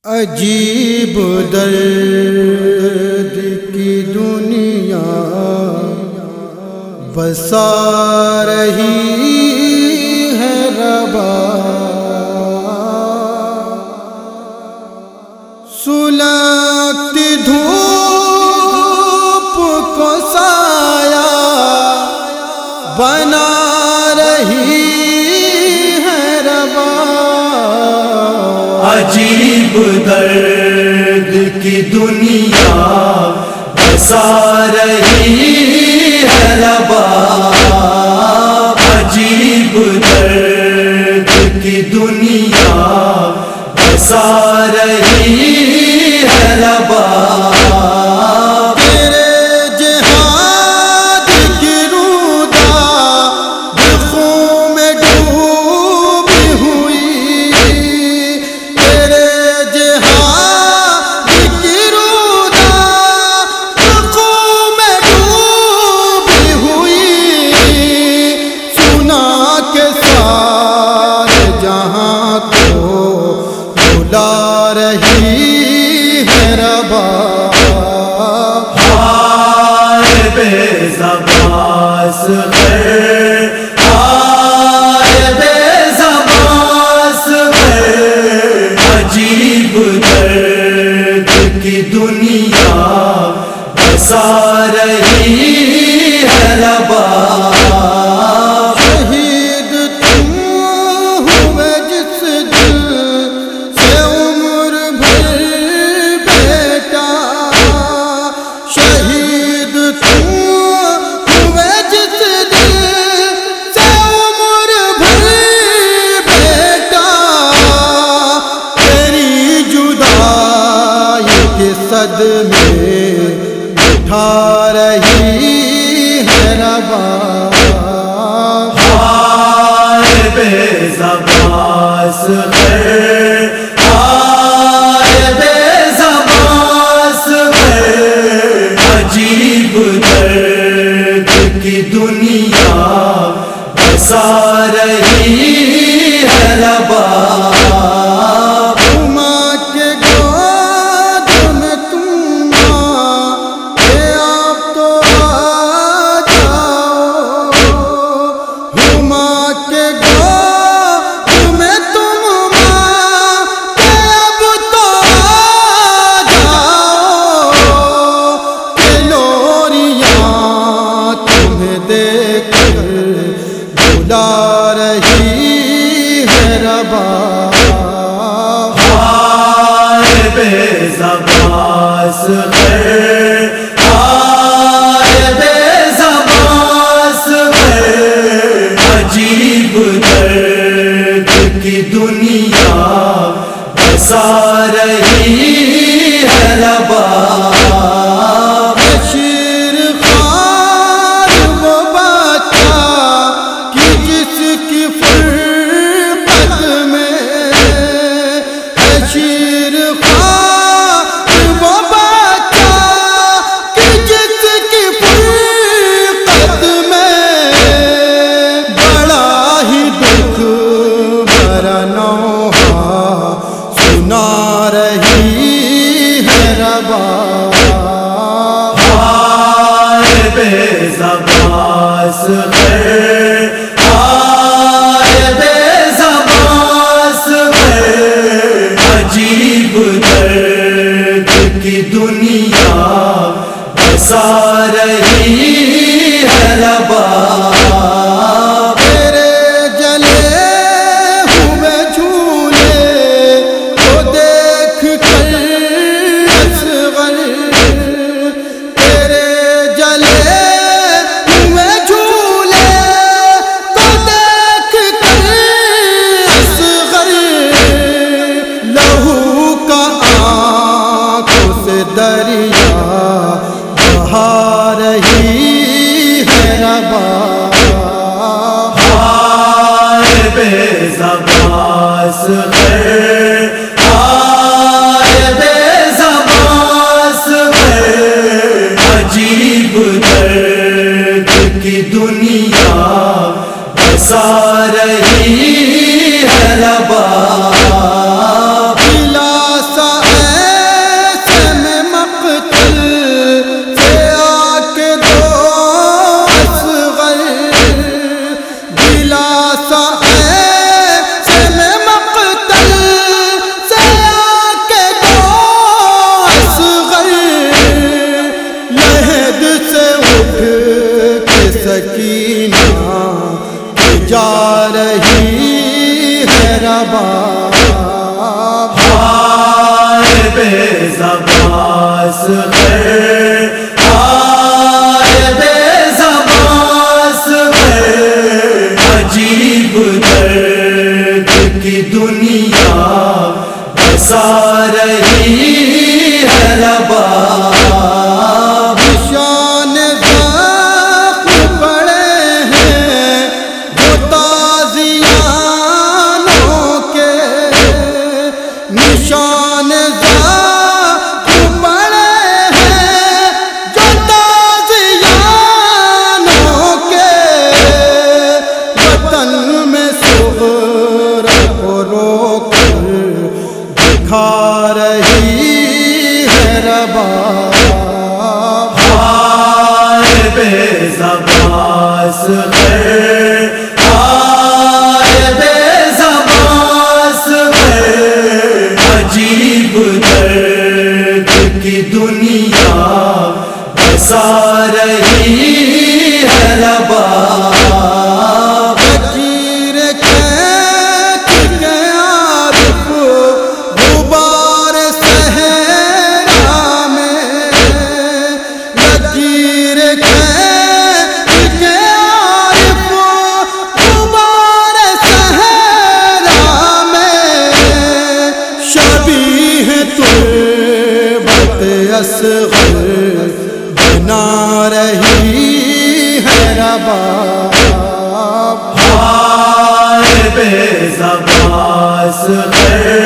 عجیب درد کی دنیا بسا رہی ہے ربا، سلگتی دھوپ کو سایہ بنا رہی ہے ربا، عجیب درد کی دنیا بسا رہی ہے ربا، عجیب درد کی دنیا بسا رہی ہے ربا، رہی ہے ربا، ہائے بے زبان خیر، ہائے بے زبان خیر، عجیب درد کی دنیا بسا رہی ہے ربا، صدمے اٹھا رہی ہے ربا، ہائے بے زبان خیر، ہائے بے زبان خیر، عجیب درد کی دنیا بسا رہی ہے ربا، بلا رہی ہے ربا، ہائے بے زبان خیر، ہائے بے زبان خیر، عجیب درد کی دنیا بسا رہی ہے ربا، سنا رہی ہے ربا، ہائے بے زبان خیر، ہائے بے زبان خیر، عجیب درد کی دنیا بسا رہی ہے ربا، دریا بہا رہی ہے ربا، ہائے بے زبان خیر، ہائے بے زبان خیر، عجیب درد کی دنیا بسا رہی ہے ربا، دلاسا بے زبان سحر، آئے بے زبان سحر، عجیب درد کی دنیا بسا رہی ہے رباب، نشان زخم پڑے ہیں جو تازیانوں کے، نشان زخم پڑے ہیں جو تازیانوں کے، وطن میں شہرت کو رو کر دکھا رہی ہے رباب، آئے بے زبان سحر، آئے بے زبان سحر، عجیب درد کی دنیا بسا رہی ہے رباب، فقیر کھینچ کے عارف غبار صحرا میں، لکیر کھینچ کے عارف غبار صحرا میں، شبیہ تربت اصغر بنا رہی ہے رباب، آئے بے زبان سحر،